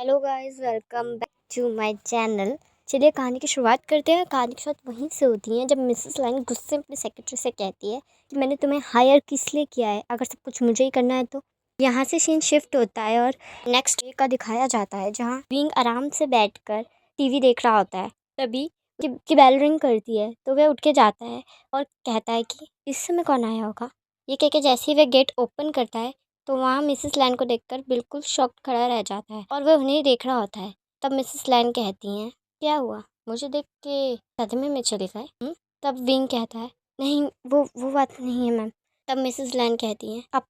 Hello guys, welcome back to my channel. चलिए कहानी की शुरुआत करते हैं। कहानी की शुरुआत वहीं से होती है जब मिसेस लाइन गुस्से में अपने सेक्रेटरी से कहती है कि मैंने तुम्हें हायर किस लिए किया है, अगर सब कुछ मुझे ही करना है तो। यहाँ से सीन शिफ्ट होता है और नेक्स्ट डे का दिखाया जाता है जहाँ विंग आराम से बैठकर टीवी देख रहा होता है। तभी की बेल रिंग करती है तो वह उठ के जाता है और कहता है कि इस समय कौन आया होगा। ये कह के जैसे ही वह गेट ओपन करता है तो वहाँ मिसेस लैन को देखकर बिल्कुल शॉक्ड खड़ा रह जाता है और वह उन्हें देख रहा होता है। तब मिसेस लैन कहती हैं, क्या हुआ, मुझे देख के सदमे में चले गए? तब विंग कहता है, नहीं वो बात नहीं है मैम। तब मिसेस लैन कहती हैं, आप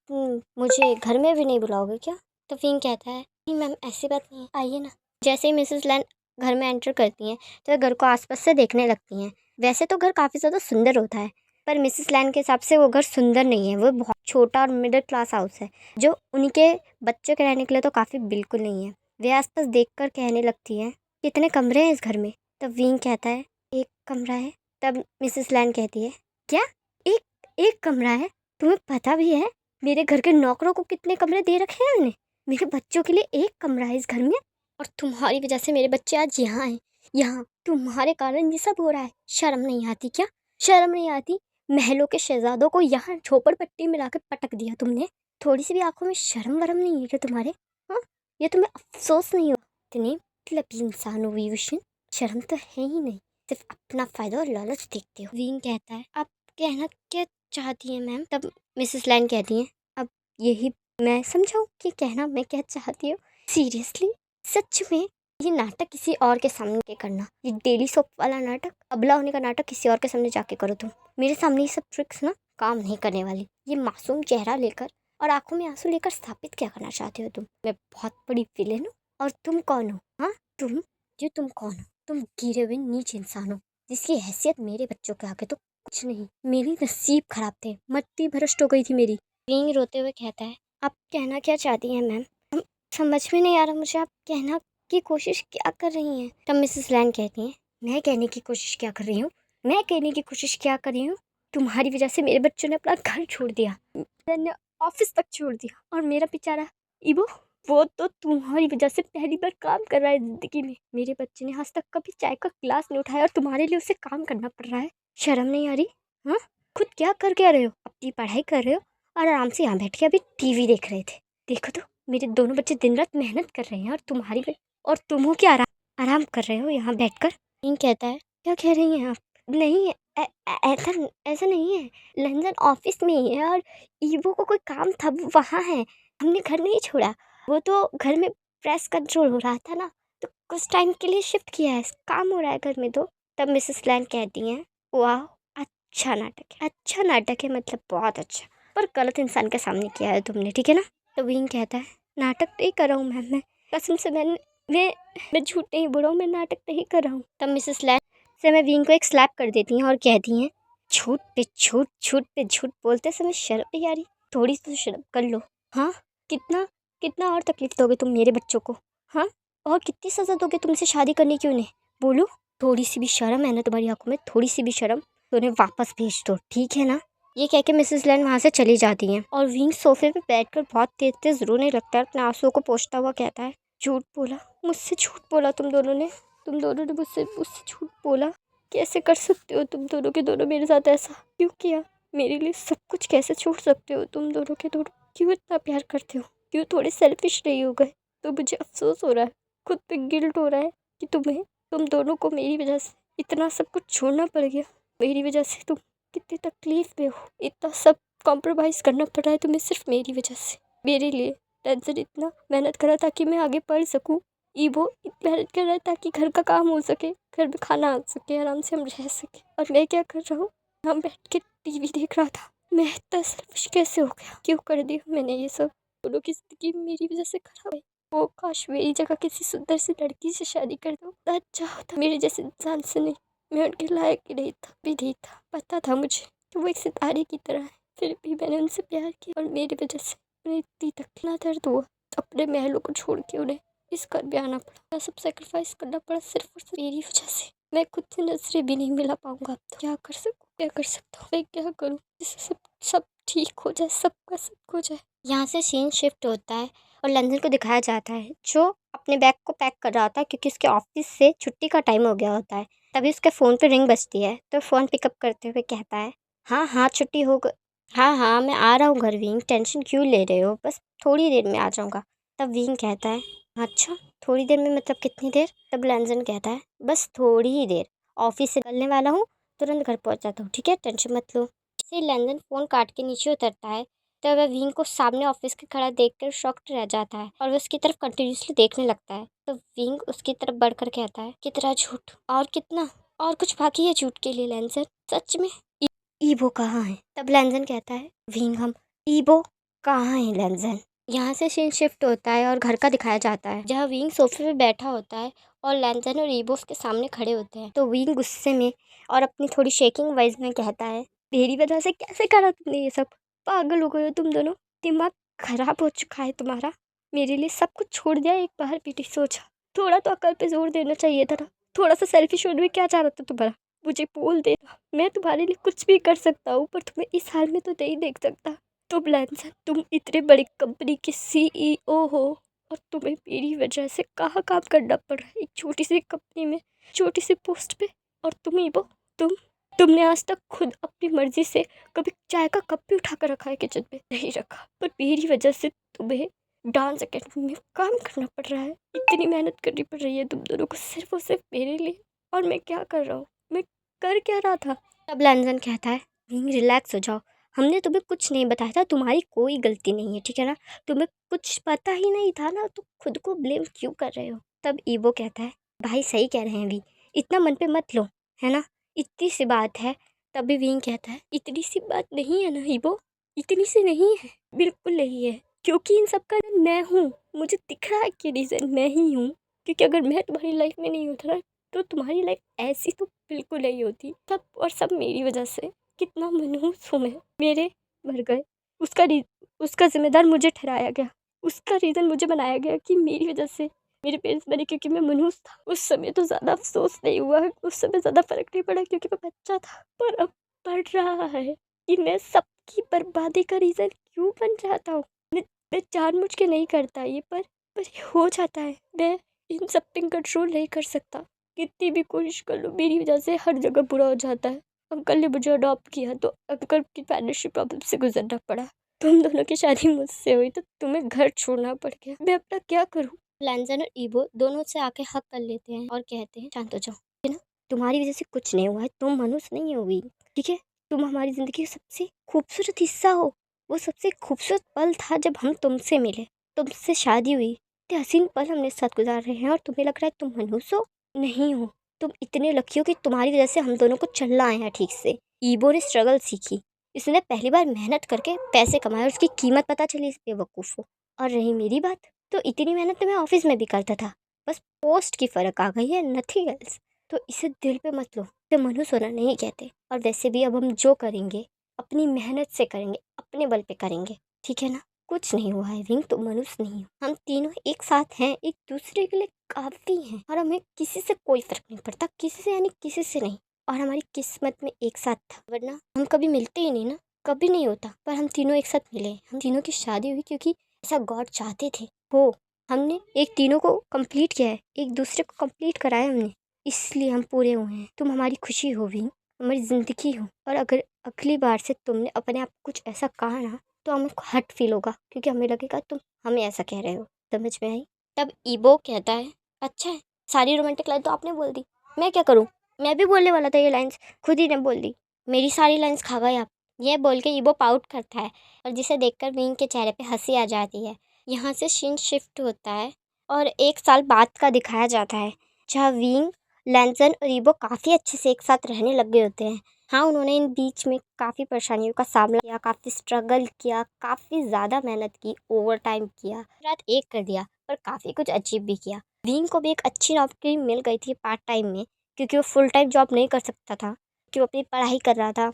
मुझे घर में भी नहीं बुलाओगे क्या? तो विंग कहता है, नहीं मैम ऐसी बात नहीं है, आइए ना। जैसे ही मिसेस लैन घर में एंटर करती हैं तो वह घर को आसपास से देखने लगती हैं। वैसे तो घर काफ़ी ज़्यादा सुंदर होता है पर मिसेस लैन के हिसाब से वो घर सुंदर नहीं है, वो बहुत छोटा और मिडिल क्लास हाउस है जो उनके बच्चों के रहने के लिए तो काफ़ी बिल्कुल नहीं है। वे आसपास देखकर कहने लगती हैं, कितने कमरे हैं इस घर में? तब विंग कहता है, एक कमरा है। तब मिसेस लैन कहती है, क्या एक एक कमरा है? तुम्हें पता भी है मेरे घर के नौकरों को कितने कमरे दे रखे हैं मैंने? मेरे बच्चों के लिए एक कमरा है इस घर में और तुम्हारी वजह से मेरे बच्चे आज यहाँ हैं। यहाँ तुम्हारे कारण ये सब हो रहा है। शर्म नहीं आती क्या? शर्म नहीं आती? महलों के शहजादों को यहाँ झोपड़पट्टी में लाकर पटक दिया तुमने। थोड़ी सी भी आंखों में शर्म वरम नहीं है क्या तुम्हारे? हाँ, ये तुम्हें अफसोस नहीं हो? इतने मतलब इंसान हो विभूषण, शर्म तो है ही नहीं, सिर्फ अपना फायदा और लालच देखते हो। विंग कहता है, आप कहना क्या चाहती हैं मैम? तब मिसेस लैन कहती हैं, अब यही मैं समझाऊं कि कहना मैं क्या चाहती हूँ? सीरियसली, सच में ये नाटक किसी और के सामने करना, ये डेली सोप वाला नाटक, अबला होने का नाटक किसी और के सामने जाके करो तुम। मेरे सामने ये सब ट्रिक्स ना काम नहीं करने वाली। ये मासूम चेहरा लेकर और आंखों में आंसू लेकर साबित क्या करना चाहते हो तुम? मैं बहुत बड़ी विलेन हूँ और तुम कौन हो? हाँ, तुम कौन हो? तुम गिरे हुए नीच इंसान हो जिसकी हैसियत मेरे बच्चों के आगे तो कुछ नहीं। मेरी नसीब खराब थे, मट्टी भ्रष्ट हो गई थी मेरी। विंग रोते हुए कहता है, आप कहना क्या चाहती हैं मैम? समझ में नहीं आ रहा मुझे, आप कहना की कोशिश क्या कर रही हैं? तब मिसेस लैन कहती हैं, मैं कहने की कोशिश क्या कर रही हूँ? मैं कहने की कोशिश क्या कर रही हूँ? तुम्हारी वजह से मेरे बच्चों ने अपना घर छोड़ दिया, मैंने ऑफिस तक छोड़ दिया और मेरा बेचारा इबो, वो तो तुम्हारी वजह से पहली बार काम कर रहा है जिंदगी में। मेरे बच्चे ने आज तक कभी चाय का गिलास नहीं उठाया और तुम्हारे लिए उसे काम करना पड़ रहा है। शर्म नहीं आ रही? हाँ, खुद क्या करके आ रहे हो? अपनी पढ़ाई कर रहे हो और आराम से यहाँ बैठ के अभी टीवी देख रहे थे। देखो तो मेरे दोनों बच्चे दिन रात मेहनत कर रहे हैं और तुम हो क्या आराम कर रहे हो यहाँ बैठकर? इन कहता है, क्या कह रही हैं आप? नहीं, ऐसा ऐसा नहीं है। लंदन ऑफिस में ही है और ईवो को कोई काम था, वो वहाँ है। हमने घर नहीं छोड़ा, वो तो घर में प्रेस कंट्रोल हो रहा था ना, तो कुछ टाइम के लिए शिफ्ट किया है, काम हो रहा है घर में तो। तब मिसेस लैन कहती हैं, वाह, अच्छा नाटक है, मतलब बहुत अच्छा, पर गलत इंसान के सामने किया है तुमने, ठीक है ना? तो विंग कहता है, नाटक नहीं कर रहा हूँ मैम, मैं कसम से मैं झूठ नहीं बोल रहा हूँ, मैं नाटक नहीं कर रहा हूँ। तब मिसेस लैन से मैं विंग को एक स्लैप कर देती हैं और कहती हैं, झूठ पे झूठ बोलते समय शर्म नहीं आ रही? थोड़ी सी शर्म कर लो। हाँ, कितना कितना और तकलीफ दोगे तुम मेरे बच्चों को? हाँ, और कितनी सज़ा दोगे तुमसे शादी करने की उन्हें? बोलो, थोड़ी सी भी शर्म है ना तुम्हारी आंखों में? थोड़ी सी भी शर्म तो उन्हें वापस भेज दो, ठीक है ना? ये कह के मिसेस लैन वहाँ से चली जाती हैं और विंग सोफे पे बैठकर बहुत तेज तेज रोने लगता है। अपने आंसुओं को पोंछता हुआ कहता है, झूठ बोला, मुझसे झूठ बोला तुम दोनों ने मुझसे मुझसे झूठ बोला। कैसे कर सकते हो तुम दोनों के दोनों मेरे साथ ऐसा? क्यों किया? मेरे लिए सब कुछ कैसे छोड़ सकते हो तुम दोनों के दोनों? क्यों इतना प्यार करते हो? क्यों थोड़े सेल्फिश नहीं हो गए? तो मुझे अफसोस हो रहा है, खुद पे गिल्ट हो रहा है कि तुम दोनों को मेरी वजह से इतना सब कुछ छोड़ना पड़ गया। मेरी वजह से तुम कितनी तकलीफ में हो, इतना सब कॉम्प्रोमाइज़ करना पड़ रहा है तुम्हें सिर्फ मेरी वजह से। मेरे लिए टेंशन इतना मेहनत करा ताकि मैं आगे पढ़ सकूं, ईवो इतनी मेहनत कर रहा है ताकि घर का काम हो सके, घर में खाना आ सके, आराम से हम रह सके, और मैं क्या कर रहा हूँ? हम बैठ के टीवी देख रहा था। मैं इतना सेल्फिश कैसे हो गया? क्यों कर दिया मैंने ये सब? दोनों की जिंदगी मेरी वजह से खराब है। वो काश मेरी जगह किसी सुंदर सी लड़की से शादी कर दो, अच्छा होता। मेरे जैसे इंसान से नहीं, मैं उनके लायक ही नहीं था, भी नहीं था। पता था मुझे कि वो एक सितारे की तरह है, फिर भी मैंने उनसे प्यार किया और मेरी वजह से उन्हें इतनी तकलीफ दर्द हुआ। अपने महलों को छोड़ के उन्हें इस घर पे आना पड़ा, मैं सब सेक्रीफाइस करना पड़ा सिर्फ और सिर्फ मेरी वजह से। मैं खुद से नजरें भी नहीं मिला पाऊंगा अब तो। क्या कर सकता हूँ? मैं क्या करूँ जिससे सब ठीक हो जाए, सबका सब हो जाए? यहाँ से सीन शिफ्ट होता है और लैंजन को दिखाया जाता है जो अपने बैग को पैक कर रहा था क्योंकि उसके ऑफिस से छुट्टी का टाइम हो गया होता है। तभी उसके फ़ोन पे रिंग बजती है तो फ़ोन पिकअप करते हुए कहता है, हाँ हाँ छुट्टी हो गई, हाँ हाँ मैं आ रहा हूँ घर विंग, टेंशन क्यों ले रहे हो, बस थोड़ी देर में आ जाऊँगा। तब विंग कहता है, अच्छा थोड़ी देर में मतलब कितनी देर? तब लैंजन कहता है, बस थोड़ी ही देर, ऑफिस से निकलने वाला हूँ, तुरंत घर पहुँच जाता हूँ, ठीक है टेंशन मत लो। फिर लैंजन फ़ोन काट के नीचे उतरता है तो वह विंग को सामने ऑफिस के खड़ा देखकर शॉक्ड रह जाता है और वह उसकी तरफ कंटिन्यूसली देखने लगता है। तो विंग उसकी तरफ बढ़कर कहता है, कितना झूठ और कितना, और कुछ बाकी है झूठ के लिए लैंजन, सच में ईबो कहाँ है? तब लैंजन कहता है, विंग हम ईबो कहाँ है लैंजन? यहाँ से सीन शिफ्ट होता है और घर का दिखाया जाता है जहाँ विंग सोफे पे बैठा होता है और लैंजन और ईबो उसके सामने खड़े होते हैं। तो विंग गुस्से में और अपनी थोड़ी शेकिंग वॉइस में कहता है, मेरी वजह से कैसे करा तुमने ये सब? पागल हो गए हो तुम दोनों, दिमाग खराब हो चुका है तुम्हारा। मेरे लिए सब कुछ छोड़ दिया, एक बार भी नहीं सोचा, थोड़ा तो अकल पे जोर देना चाहिए था ना, थोड़ा सा सेल्फिश होने में क्या चाह रहा था तुम्हारा? मुझे बोल देना, मैं तुम्हारे लिए कुछ भी कर सकता हूँ पर तुम्हें इस हाल में तो नहीं देख सकता। तुम लैंसन, तुम इतने बड़ी कंपनी के CEO हो और तुम्हें मेरी वजह से कहाँ काम करना पड़ रहा है, एक छोटी सी कंपनी में, छोटी सी पोस्ट पे। और तुम ईबो, तुमने आज तक खुद अपनी मर्जी से कभी चाय का कप भी उठा कर रखा है किचन में? नहीं रखा, पर मेरी वजह से तुम्हें डांस अकेडमी में काम करना पड़ रहा है, इतनी मेहनत करनी पड़ रही है तुम दोनों को सिर्फ और सिर्फ मेरे लिए। और मैं क्या कर रहा हूँ, मैं कर क्या रहा था? तब लैंजन कहता है, रिलैक्स हो जाओ, हमने तुम्हें कुछ नहीं बताया था, तुम्हारी कोई गलती नहीं है, ठीक है ना? तुम्हें कुछ पता ही नहीं था ना, तो खुद को ब्लेम क्यों कर रहे हो? तब ईबो कहता है, भाई सही कह रहे हैं वी, इतना मन पे मत लो, है ना, इतनी सी बात है। तभी विंग कहता है, इतनी सी बात नहीं है ना ईबो, इतनी सी नहीं है, बिल्कुल नहीं है, क्योंकि इन सब का मैं हूँ, मुझे दिख रहा है कि रीज़न मैं ही हूँ। क्योंकि अगर मैं तुम्हारी लाइफ में नहीं होता ना तो तुम्हारी लाइफ ऐसी तो बिल्कुल नहीं होती। सब और सब मेरी वजह से। कितना मनहूस हूँ मैं, मेरे मर गए, उसका उसका जिम्मेदार मुझे ठहराया गया, उसका रीज़न मुझे बनाया गया कि मेरी वजह से मेरे पेरेंट्स बने क्योंकि मैं मनहूस था। उस समय तो ज़्यादा अफसोस नहीं हुआ, उस समय ज़्यादा फर्क नहीं पड़ा क्योंकि मैं बच्चा था, पर अब पड़ रहा है कि मैं सबकी बर्बादी का रीज़न क्यों बन जाता हूँ। मैं जानबूझ के नहीं करता ये, पर ये हो जाता है। मैं इन सब पे कंट्रोल नहीं कर सकता, कितनी भी कोशिश कर लो मेरी वजह से हर जगह बुरा हो जाता है। अंकल ने मुझे अडॉप्ट किया तो अंकल की फाइनेंशियल प्रॉब्लम से गुजरना पड़ा, तुम दोनों की शादी मुझसे हुई तो तुम्हें घर छोड़ना पड़ गया, मैं अपना क्या करूँ? लैंजन और ईबो दोनों से आके हक कर लेते हैं और कहते हैं, शांत हो जाओ, है ना, तुम्हारी वजह से कुछ नहीं हुआ है, तुम मनुष्य नहीं होगी, ठीक है? तुम हमारी ज़िंदगी का सबसे खूबसूरत हिस्सा हो। वो सबसे खूबसूरत पल था जब हम तुमसे मिले, तुमसे शादी हुई, इतने हसीन पल हमने साथ गुजार रहे हैं और तुम्हें लग रहा है तुम मनुष्य हो? नहीं हो। तुम इतने लकी हो कि तुम्हारी वजह से हम दोनों को चलना आया ठीक से। ईबो ने स्ट्रगल सीखी, इसने पहली बार मेहनत करके पैसे कमाए और उसकी कीमत पता चली इस बेवकूफ़ को। और रही मेरी बात, तो इतनी मेहनत तो मैं ऑफिस में भी करता था, बस पोस्ट की फ़र्क आ गई है, नथिंग एल्स। तो इसे दिल पे मत लो, इसे मनुष्य होना नहीं कहते। और वैसे भी अब हम जो करेंगे अपनी मेहनत से करेंगे, अपने बल पे करेंगे, ठीक है ना? कुछ नहीं हुआ है विंग, तुम मनुष्य नहीं हो, हम तीनों एक साथ हैं, एक दूसरे के लिए काफ़ी हैं और हमें किसी से कोई फ़र्क नहीं पड़ता, किसी से यानी किसी से नहीं। और हमारी किस्मत में एक साथ था, वरना हम कभी मिलते ही नहीं ना, कभी नहीं होता। पर हम तीनों एक साथ मिले, हम तीनों की शादी हुई क्योंकि ऐसा गॉड चाहते थे हो। हमने एक तीनों को कंप्लीट किया है, एक दूसरे को कंप्लीट कराया हमने, इसलिए हम पूरे हुए हैं। तुम हमारी खुशी हो भी, हमारी ज़िंदगी हो। और अगर अगली बार से तुमने अपने आप को कुछ ऐसा कहा ना तो हमें हर्ट फील होगा क्योंकि हमें लगेगा तुम हमें ऐसा कह रहे हो। समझ में आई? तब ईबो कहता है, अच्छा है, सारी रोमांटिक लाइन तो आपने बोल दी, मैं क्या करूँ? मैं भी बोलने वाला था ये लाइन्स, खुद ही ने बोल दी, मेरी सारी लाइन्स खा गए आप। ये बोल के ईबो पाउट करता है और जिसे देखकर विंग के चेहरे पे हंसी आ जाती है। यहाँ से सीन शिफ्ट होता है और 1 साल बाद का दिखाया जाता है जहाँ विंग, लैंसन और ईबो काफ़ी अच्छे से एक साथ रहने लग गए होते हैं। हाँ, उन्होंने इन बीच में काफ़ी परेशानियों का सामना किया, काफ़ी स्ट्रगल किया, काफ़ी ज़्यादा मेहनत की, ओवर टाइम किया, रात एक कर दिया, पर काफ़ी कुछ अचीव भी किया। विंग को भी एक अच्छी नौकरी मिल गई थी पार्ट टाइम में क्योंकि वो फुल टाइम जॉब नहीं कर सकता था, कि वो अपनी पढ़ाई कर रहा था,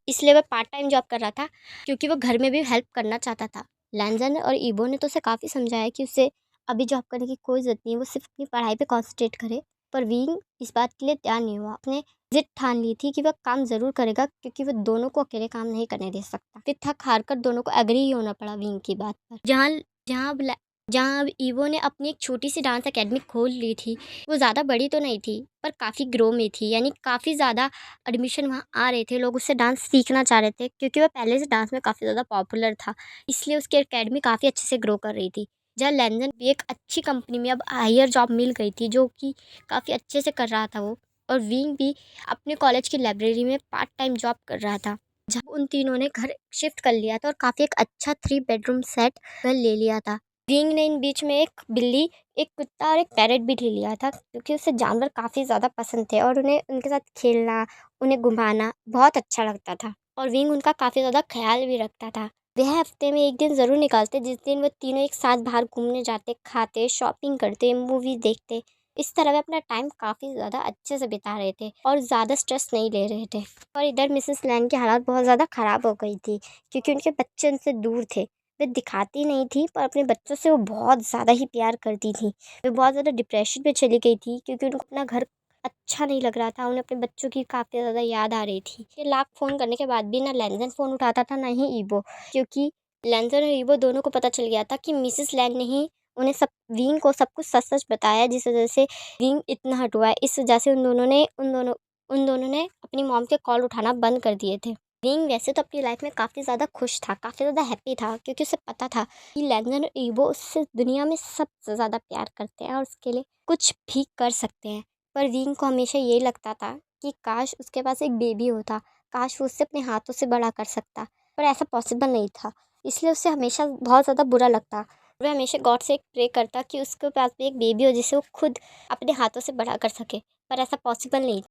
इसलिए वह पार्ट टाइम जॉब कर रहा था क्योंकि वो घर में भी हेल्प करना चाहता था। लैंजन और ईबो ने तो उसे काफ़ी समझाया कि उसे अभी जॉब करने की कोई ज़रूरत नहीं है, वो सिर्फ अपनी पढ़ाई पे कॉन्सेंट्रेट करे। पर विंग इस बात के लिए तैयार नहीं हुआ। उसने ज़िद ठान ली थी कि वह काम ज़रूर करेगा क्योंकि वह दोनों को अकेले काम नहीं करने दे सकता। फिर थक हार कर दोनों को एग्री ही होना पड़ा विंग की बात पर। जहाँ जहाँ अब जहाँ अब ईवो ने अपनी एक छोटी सी डांस एकेडमी खोल ली थी। वो ज़्यादा बड़ी तो नहीं थी, पर काफ़ी ग्रो में थी, यानी काफ़ी ज़्यादा एडमिशन वहाँ आ रहे थे, लोग उससे डांस सीखना चाह रहे थे क्योंकि वह पहले से डांस में काफ़ी ज़्यादा पॉपुलर था, इसलिए उसकी एकेडमी काफ़ी अच्छे से ग्रो कर रही थी। जहाँ लेंजन भी एक अच्छी कंपनी में अब हायर जॉब मिल गई थी, जो कि काफ़ी अच्छे से कर रहा था वो, और विंग भी अपने कॉलेज की लाइब्रेरी में पार्ट टाइम जॉब कर रहा था। जहाँ उन तीनों ने घर शिफ्ट कर लिया था और काफ़ी एक अच्छा 3 बेडरूम सेट घर ले लिया था। विंग ने इन बीच में एक बिल्ली, एक कुत्ता और एक पैरट भी ले लिया था क्योंकि उसे जानवर काफ़ी ज़्यादा पसंद थे और उन्हें उनके साथ खेलना, उन्हें घुमाना बहुत अच्छा लगता था, और विंग उनका काफ़ी ज़्यादा ख़्याल भी रखता था। वह हफ्ते में एक दिन ज़रूर निकालते जिस दिन वो तीनों एक साथ बाहर घूमने जाते, खाते, शॉपिंग करते, मूवी देखते। इस तरह वे अपना टाइम काफ़ी ज़्यादा अच्छे से बिता रहे थे और ज़्यादा स्ट्रेस नहीं ले रहे थे। और इधर मिसेस लैंग की हालत बहुत ज़्यादा ख़राब हो गई थी क्योंकि उनके बच्चे उनसे दूर थे। वे दिखाती नहीं थी, पर अपने बच्चों से वो बहुत ज़्यादा ही प्यार करती थी। वे बहुत ज़्यादा डिप्रेशन में चली गई थी क्योंकि उनको अपना घर अच्छा नहीं लग रहा था, उन्हें अपने बच्चों की काफ़ी ज़्यादा याद आ रही थी। ये लाख फ़ोन करने के बाद भी ना लैंजन फ़ोन उठाता था, ना ही ईवो, क्योंकि लैंजन और ईवो दोनों को पता चल गया था कि मिसेस लैंग ने ही उन्हें सब विंग को सब कुछ सच-सच बताया, जिस वज़ह से विंग इतना हर्ट हुआ है। इस वजह से उन दोनों ने अपनी मॉम के कॉल उठाना बंद कर दिए थे। विंग वैसे तो अपनी लाइफ में काफ़ी ज़्यादा खुश था, काफ़ी ज़्यादा हैप्पी था क्योंकि उसे पता था कि लैंजन और ईवो उससे दुनिया में सबसे ज़्यादा प्यार करते हैं और उसके लिए कुछ भी कर सकते हैं। पर विंग को हमेशा ये लगता था कि काश उसके पास एक बेबी होता, काश वो उससे अपने हाथों से बड़ा कर सकता, पर ऐसा पॉसिबल नहीं था। इसलिए उसे हमेशा बहुत ज़्यादा बुरा लगता। वह हमेशा गॉड से प्रे करता कि उसके पास भी एक बेबी हो जिसे वो खुद अपने हाथों से बड़ा कर सके, पर ऐसा पॉसिबल नहीं।